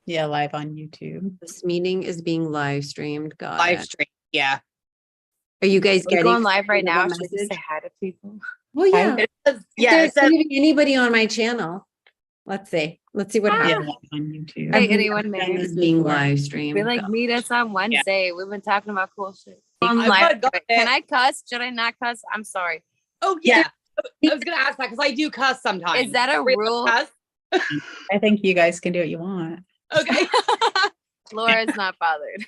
Yeah, live on YouTube. This meeting is being live streamed. Got Live it. stream. Yeah. Are you guys We're getting going live right now. the Should we message? say hi to people? Well, yeah. It says, If yeah. there's It says, gonna be anybody on my channel. Let's see. Let's see what Yeah, happens. live on YouTube. Hey, I've anyone never done maybe? this being live streamed. Be like, meet us on Wednesday. We've been talking about cool shit. I'm On live. good, Can I cuss? Should I not cuss? I'm sorry. oh yeah. I was gonna ask that because I do cuss sometimes. Is that a Really rule? cuss? I think you guys can do what you want. Okay. Laura's not bothered.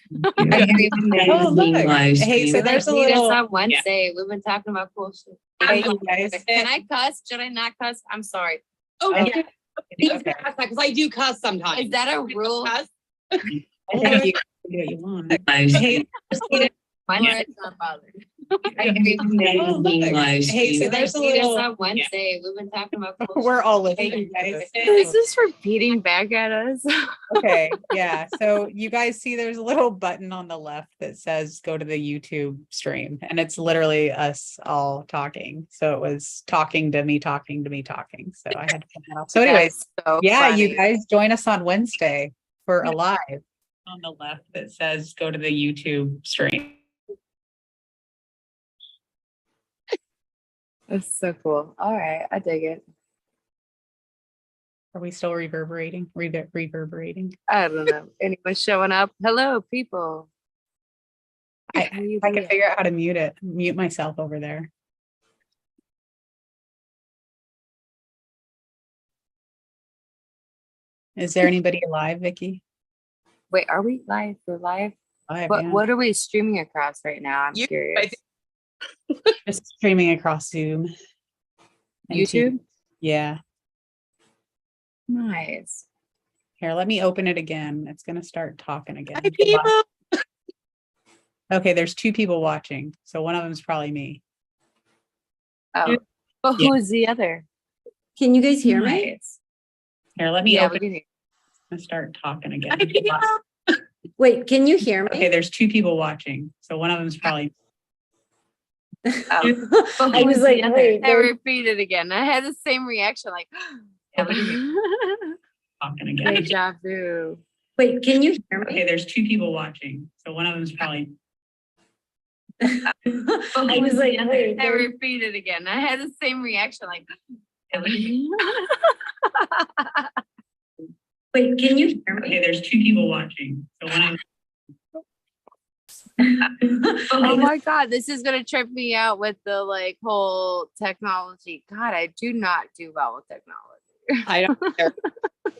Oh, look. Hey, so Be like, there's a meet us little. on Wednesday. We've been talking about cool shit. Hey, you guys. Can I cuss? Should I not cuss? I'm sorry. Oh Okay. yeah. I was gonna ask that because I do cuss sometimes. Is that a Really rule? cuss? I think you can do what you want. Hey, Laura's not bothered. oh, look. Hey, so there's a Meet us little. on Wednesday. We've been talking about cool We're shit. all listening, guys. Is this repeating back at us? Okay, yeah. So you guys see there's a little button on the left that says go to the YouTube stream, and it's literally us all talking. So it was talking to me, talking to me, talking. So I had to put that off. So anyways, That's so yeah, funny. you guys join us on Wednesday for a live on the left that says go to the YouTube stream. That's so cool. All right, I dig it. Are we still reverberating? Reverberating. I don't know. Anyone showing up? Hello, people. I can figure out how to mute myself over there. Is there anybody alive, Vicky? Wait, are we live? We're live. Live, What yeah. What are we streaming across right now? I'm You- curious. Just streaming across Zoom. and YouTube. Yeah. Nice. Here, let me open it again. It's gonna start talking again. Hi, people. Okay, there's 2 people watching, so one of them is probably me. Oh, but Yeah. who's the other? Can you guys hear me? Nice. Here, let me Yeah, we open can hear. it and start talking again. Hi, people. Wait, can you hear me? Okay, there's 2 people watching, so one of them is probably Oh, but I was who's like, the other? wait, I there- repeated again. I had the same reaction, like talking again. deja vu. Wait, can you hear me? Okay, there's 2 people watching, so one of them is probably I was like, wait, I there- repeated again. I had the same reaction, like wait, can you hear okay, me? there's 2 people watching, so one of them oh my god, this is gonna trip me out with the like whole technology. God, I do not do well with technology. I don't care.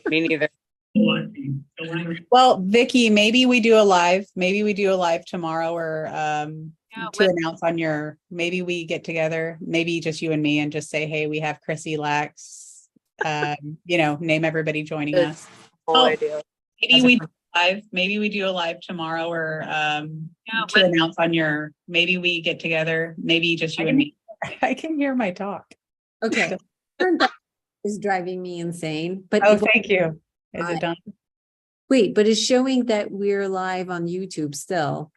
Me neither. watching. So one of them- Well, Vicky, maybe we do a live tomorrow or to announce on your, maybe we get together, maybe just you and me and just say, hey, we have Chrissy Lax, name everybody joining Good. us. Whole Oh. idea. Maybe we do a live tomorrow or to announce on your, maybe we get together, maybe just you and me. I can hear my talk. Okay. Is driving me insane. But Oh, thank you. Is it done? wait, but it's showing that we're live on YouTube still.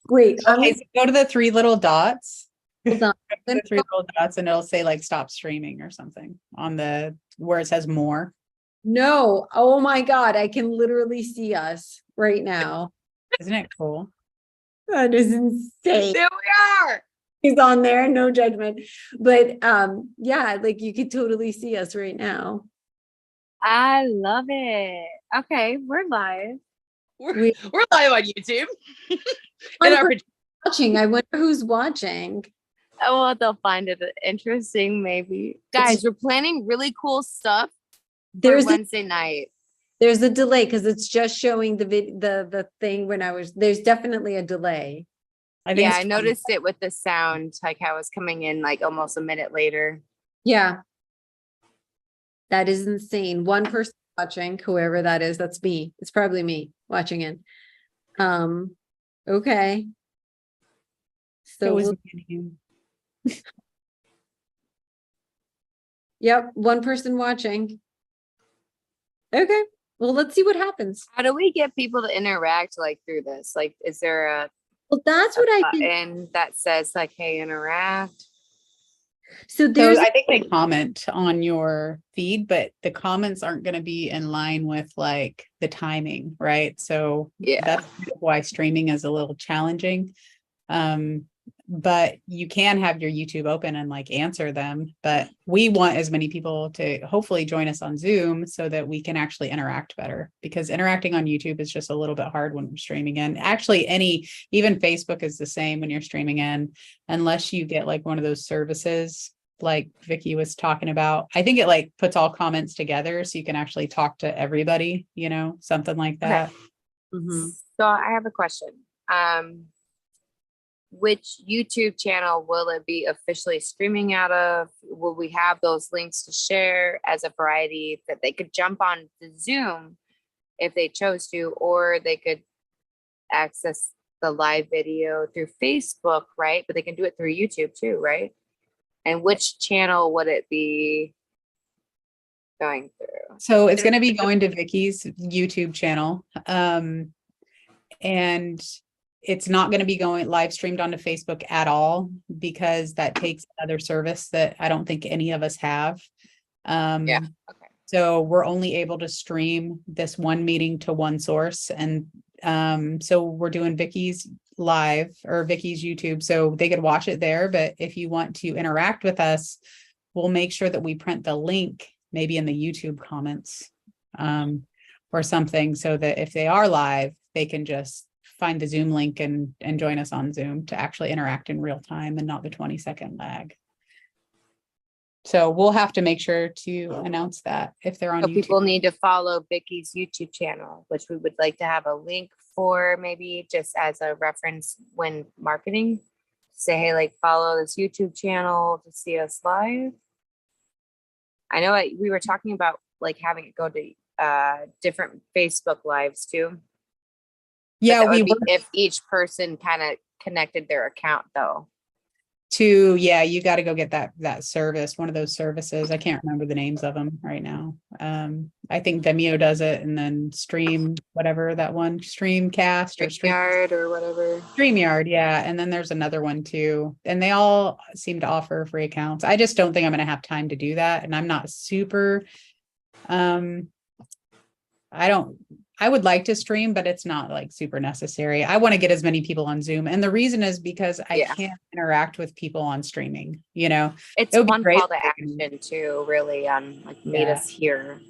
Wait, Okay, so go to the 3 little dots. hold on. The 3 little dots and it'll say like stop streaming or something on the where it says more. No, oh my God, I can literally see us right now. Isn't it cool? That is insane. There we are. He's on there, no judgment. But yeah, like you could totally see us right now. I love it. Okay, we're live. We're live on YouTube. And our Watching, I wonder who's watching. Oh, well, they'll find it interesting, maybe. Guys, we're planning really cool stuff for There's a, Wednesday night. there's a delay because it's just showing the thing when there's definitely a delay. I think Yeah, it's I fun. noticed it with the sound, like how it was coming in like almost a minute later. Yeah. That is insane. One person watching, whoever that is, that's me. It's probably me watching it. Okay. It So was we'll- you. yep, one person watching. Okay. Well, let's see what happens. How do we get people to interact like through this? Like, is there a Well, that's what I think. button that says like, hey, interact? So So there's, I think they comment on your feed, but the comments aren't going to be in line with like the timing, right? So Yeah. that's why streaming is a little challenging. But you can have your YouTube open and like answer them, but we want as many people to hopefully join us on Zoom so that we can actually interact better, because interacting on YouTube is just a little bit hard when we're streaming in. Actually, even Facebook is the same when you're streaming in, unless you get like one of those services like Vicky was talking about. I think it like puts all comments together so you can actually talk to everybody, something like that. Mhm. So I have a question. Which YouTube channel will it be officially streaming out of? Will we have those links to share as a variety that they could jump on to Zoom if they chose to, or they could access the live video through Facebook, right? But they can do it through YouTube too, right? And which channel would it be going through? So it's going to be going to Vicky's YouTube channel. And it's not going to be going live streamed onto Facebook at all, because that takes another service that I don't think any of us have. Yeah. Okay. So we're only able to stream this one meeting to one source. And so we're doing Vicky's live or Vicky's YouTube, so they could watch it there. But if you want to interact with us, we'll make sure that we print the link maybe in the YouTube comments or something, so that if they are live, they can just find the Zoom link and join us on Zoom to actually interact in real time and not the 20-second lag. So we'll have to make sure to announce that if they're on So YouTube. people need to follow Vicky's YouTube channel, which we would like to have a link for, maybe just as a reference when marketing. Say, hey, like follow this YouTube channel to see us live. I know we were talking about like having it go to different Facebook lives too. Yeah, we we were if each person kind of connected their account though. you got to go get that service, one of those services. I can't remember the names of them right now. I think Vimeo does it, and then Stream, whatever that one, Streamcast or StreamYard or whatever. StreamYard, yeah. And then there's another one too. And they all seem to offer free accounts. I just don't think I'm going to have time to do that. And I'm not super, I would like to stream, but it's not like super necessary. I want to get as many people on Zoom. And the reason is because I can't interact with people on streaming, It's It would be one great call to if they can- action too, really, on like meet Yeah. us here.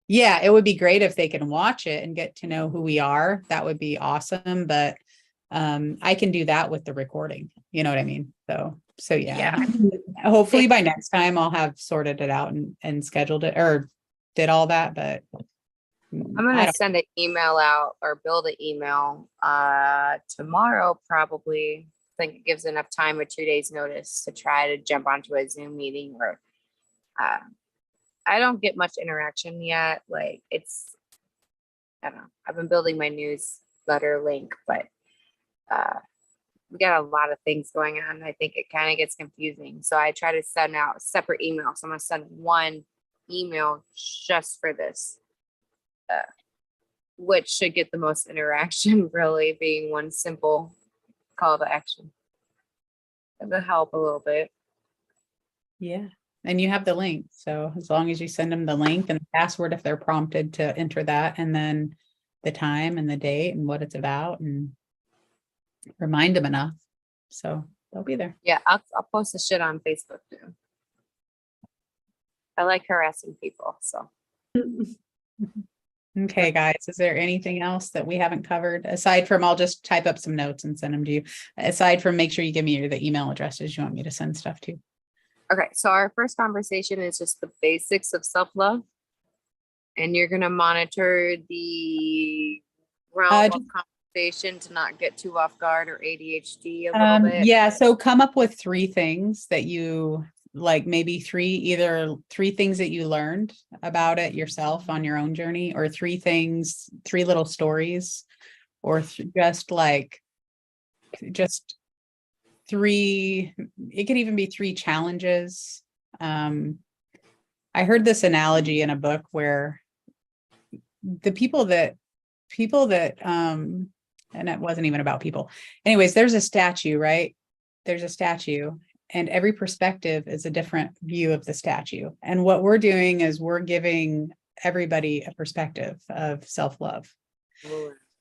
Yeah, it would be great if they can watch it and get to know who we are. That would be awesome. But I can do that with the recording. You know what I mean? So yeah. Hopefully by next time I'll have sorted it out and scheduled it or did all that. But I'm gonna send an email out or build an email tomorrow, probably. I think it gives enough time with 2 days notice to try to jump onto a Zoom meeting. Or I don't get much interaction yet. Like I don't know. I've been building my newsletter link, but we got a lot of things going on. I think it kind of gets confusing. So I try to send out separate emails. So I'm gonna send one email just for this. Which should get the most interaction, really, being one simple call to action. That'll help a little bit. Yeah. And you have the link. So as long as you send them the link and the password, if they're prompted to enter that, and then the time and the date and what it's about, and remind them enough. So they'll be there. Yeah, I'll post the shit on Facebook too. I like harassing people, so. Okay, guys, is there anything else that we haven't covered aside from, I'll just type up some notes and send them to you, aside from make sure you give me the email addresses you want me to send stuff to. Okay, so our first conversation is just the basics of self-love. And you're going to monitor the realm of conversation to not get too off guard or ADHD a little bit. Yeah, so come up with 3 things that you like, maybe either three things that you learned about it yourself on your own journey, or 3 little stories, or just 3, it could even be 3 challenges. I heard this analogy in a book where the people that and it wasn't even about people. Anyways, there's a statue, right? There's a statue, and every perspective is a different view of the statue. And what we're doing is we're giving everybody a perspective of self-love.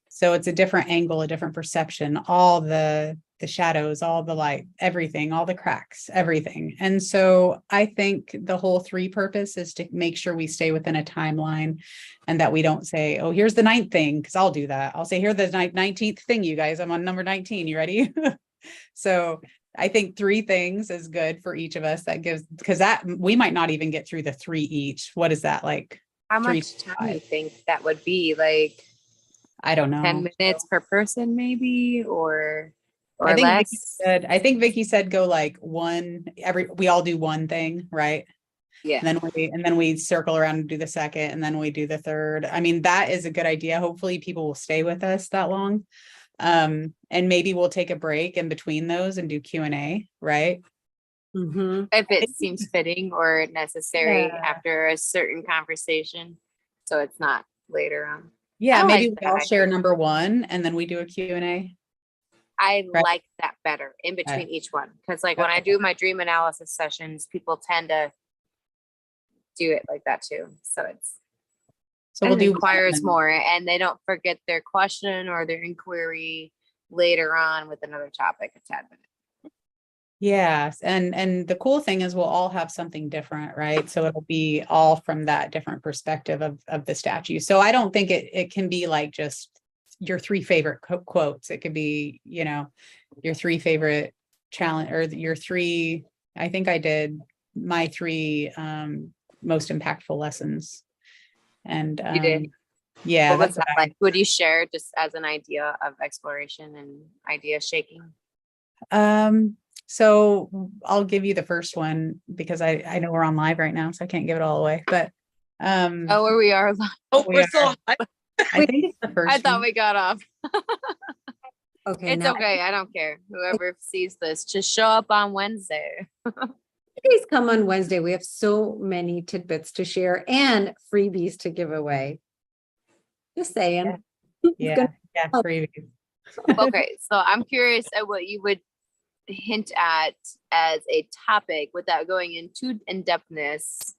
So it's a different angle, a different perception, all the shadows, all the light, everything, all the cracks, everything. And so I think the whole 3 purpose is to make sure we stay within a timeline and that we don't say, oh, here's the 9th thing, because I'll do that. I'll say, here's the 19th thing, you guys. I'm on number 19. You ready? So I think 3 things is good for each of us. That gives, because that we might not even get through the 3 each. What is that like? How 3 much to time do you 5? think that would be? Like I don't know. 10 minutes per person, maybe, or I think Vicky less? said, Vicky said go like one we all do one thing, right? Yeah. And then we circle around and do the second, and then we do the third. I mean, that is a good idea. Hopefully people will stay with us that long. And maybe we'll take a break in between those and do Q&A, right? Mhm. If it seems fitting or necessary Yeah. after a certain conversation, so it's not later on. Yeah, I maybe like we all that share idea. number 1 and then we do a Q&A. I Right. like that better in between Okay. each one. Because like when I do my dream analysis sessions, people tend to do it like that too. So So we'll it do requires 1. more, and they don't forget their question or their inquiry later on with another topic a tad bit. Yes, and the cool thing is we'll all have something different, right? So it'll be all from that different perspective of the statue. So I don't think it can be like just your 3 favorite quotes. It could be, your 3 favorite challenge, or your 3. I think I did my 3 most impactful lessons. And You did? yeah, What was that's that what like? Would you share just as an idea of exploration and idea shaking? So I'll give you the first one because I know we're on live right now, so I can't give it all away. But Oh, we are. Oh, we we're are- still live. I think it's the first I thought one. we got off. Okay, It's now okay. I don't care. Whoever sees this, just show up on Wednesday. please come on Wednesday. We have so many tidbits to share and freebies to give away. Just saying. Yeah, preview. Okay, so I'm curious at what you would hint at as a topic without going into in-depthness,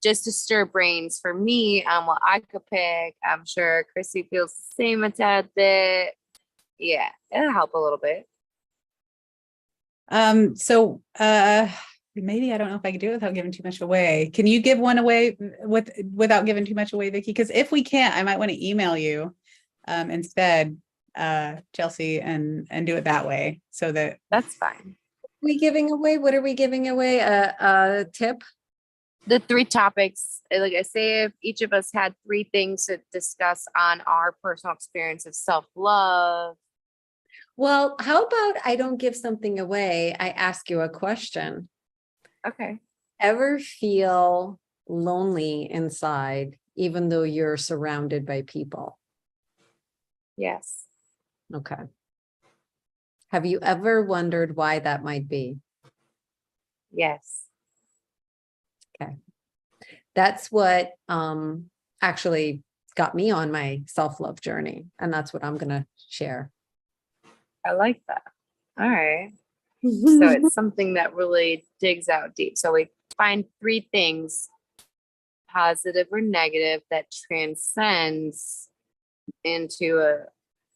just to stir brains for me on what I could pick. I'm sure Chrissy feels the same a tad bit. Yeah, it'll help a little bit. So maybe I don't know if I could do it without giving too much away. Can you give one away without giving too much away, Vicky? Because if we can't, I might want to email you instead, Chelsea, and do it that way so that That's fine. We giving away? What are we giving away? A tip? The 3 topics, like I say, if each of us had 3 things to discuss on our personal experience of self-love. Well, how about I don't give something away? I ask you a question. Okay. Ever feel lonely inside, even though you're surrounded by people? Yes. Okay. Have you ever wondered why that might be? Yes. That's what actually got me on my self-love journey. And that's what I'm going to share. I like that. All right. So it's something that really digs out deep. So we find 3 things, positive or negative, that transcends into a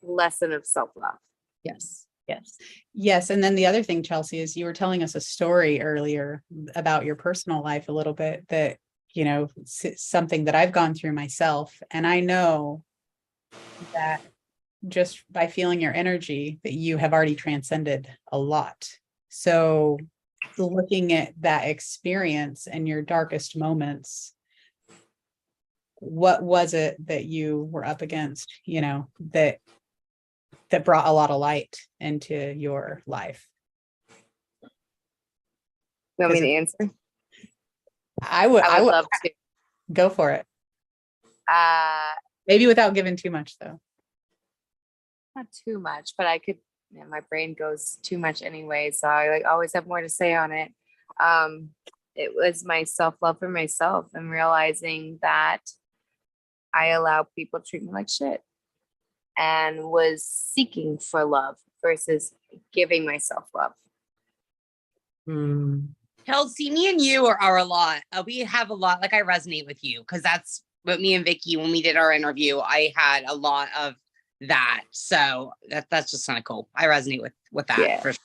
lesson of self-love. Yes. Yes. And then the other thing, Chelsea, is you were telling us a story earlier about your personal life a little bit that, something that I've gone through myself. And I know that just by feeling your energy that you have already transcended a lot. So looking at that experience and your darkest moments, what was it that you were up against, that brought a lot of light into your life? You want me to answer? I would love to. go for it. Uh, Maybe without giving too much though. Not too much, but I could, my brain goes too much anyway. So I always have more to say on it. It was my self-love for myself and realizing that I allow people to treat me like shit and was seeking for love versus giving myself love. Kelsey, me and you are a lot. We have a lot. Like I resonate with you because that's what me and Vicky, when we did our interview, I had a lot of that. So that's just kind of cool. I resonate with that. Yeah. For sure.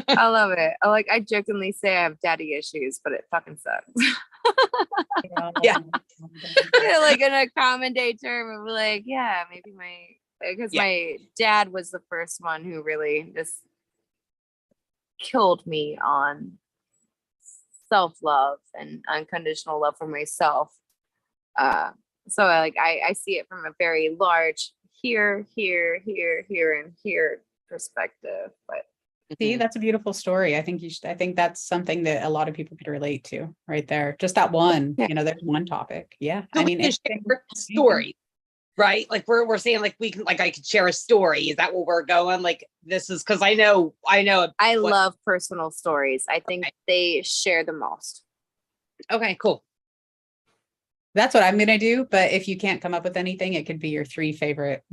I love it. I jokingly say I have daddy issues, but it fucking sucks. Yeah. Like in a common day term of like, yeah, maybe because my dad was the first one who really just killed me on self-love and unconditional love for myself. So I see it from a very large here, and here perspective. But See, that's a beautiful story. I think I think that's something that a lot of people could relate to right there. Just that one, there's one topic. Yeah. So I mean, we can share stories, right? Like we're saying like we can, like I could share a story. Is that what we're going? Like this is because I know. I love personal stories. I think they share the most. Okay, cool. that's what I'm going to do. But if you can't come up with anything, it could be your 3 favorite,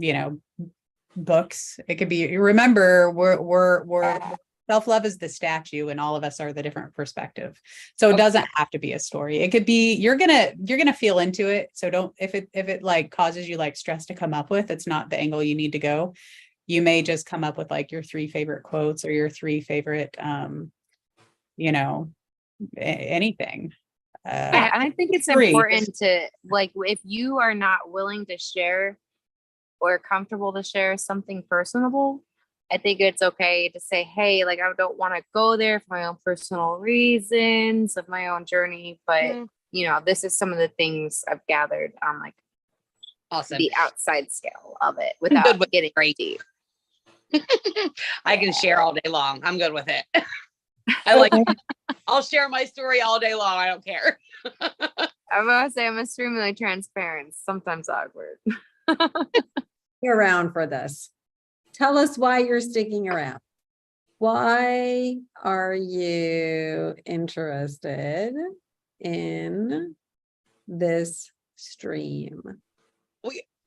books. It could be, remember, we're self-love is the statue and all of us are the different perspective. So it doesn't have to be a story. It could be, you're gonna feel into it. So don't, if it like causes you like stress to come up with, it's not the angle you need to go. You may just come up with like your 3 favorite quotes or your 3 favorite, anything. I think it's important to, like, if you are not willing to share or comfortable to share something personable, I think it's okay to say, hey, like, I don't want to go there for my own personal reasons of my own journey. But, this is some of the things I've gathered on like Awesome. the outside scale of it without getting great deep. I can share all day long. I'm good with it. I'll share my story all day long. I don't care. I'm gonna say I'm extremely transparent, sometimes awkward. You're around for this. Tell us why you're sticking around. Why are you interested in this stream?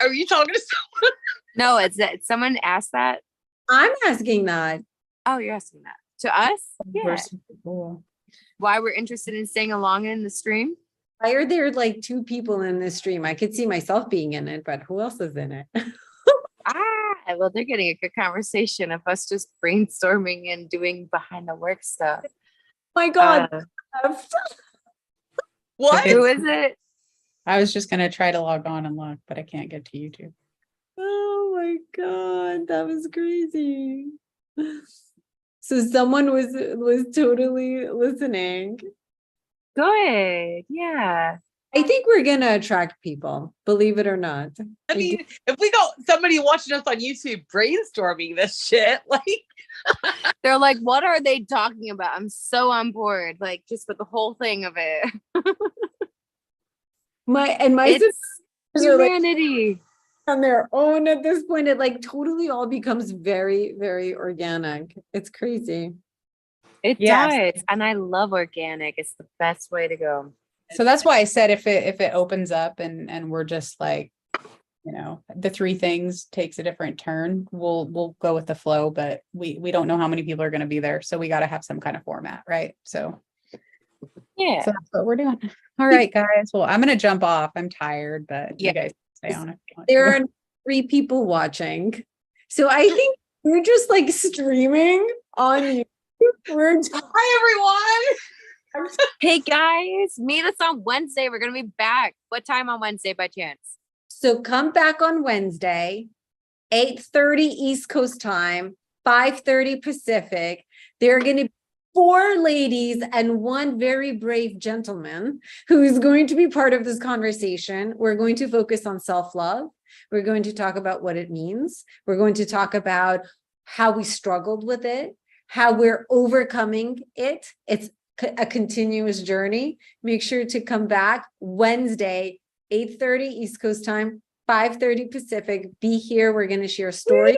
Are you talking to someone? No, it's that someone asked that. I'm asking that. Oh, you're asking that to us? Yeah. Cool. Why we're interested in staying along in the stream? Why are there like 2 people in this stream? I could see myself being in it, but who else is in it? Well, they're getting a good conversation of us just brainstorming and doing behind the work stuff. My God. What? Who is it? I was just gonna try to log on and look, but I can't get to YouTube. Oh my God, that was crazy. So someone was totally listening. Good. Yeah. I think we're gonna attract people, believe it or not. I mean, if we got somebody watching us on YouTube brainstorming this shit, like They're like, what are they talking about? I'm so on board, like just with the whole thing of it. My It's sisters are like humanity. on their own at this point. It like totally all becomes very, very organic. It's crazy. It Yes. does. And I love organic. It's the best way to go. So that's why I said if it opens up and we're just like, the 3 things takes a different turn, we'll go with the flow, but we don't know how many people are going to be there. So we got to have some kind of format, right? So Yeah. so that's what we're doing. All right, guys. Well, I'm going to jump off. I'm tired, but you guys stay on if you want There to. are 3 people watching. So I think we're just like streaming on YouTube. hi everyone. Hey guys, meet us on Wednesday. We're gonna be back. What time on Wednesday by chance? So come back on Wednesday, 8:30 East Coast time, 5:30 Pacific. There are going to be 4 ladies and 1 very brave gentleman who is going to be part of this conversation. We're going to focus on self-love. We're going to talk about what it means. We're going to talk about how we struggled with it, how we're overcoming it. It's a continuous journey. Make sure to come back Wednesday, 8:30 East Coast time, 5:30 Pacific. Be here. We're going to share stories,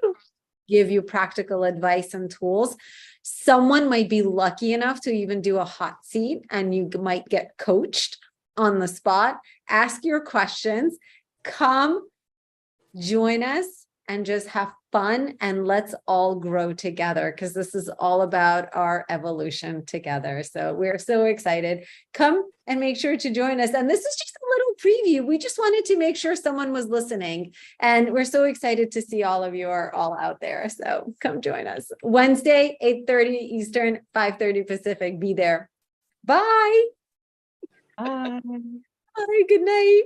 give you practical advice and tools. Someone might be lucky enough to even do a hot seat and you might get coached on the spot. Ask your questions. Come join us and just have fun, and let's all grow together, because this is all about our evolution together. So we're so excited. Come and make sure to join us. And this is just a little preview. We just wanted to make sure someone was listening. And we're so excited to see all of you are all out there. So come join us. Wednesday, 8:30 Eastern, 5:30 Pacific. Be there. Bye. Bye. Bye. Good night.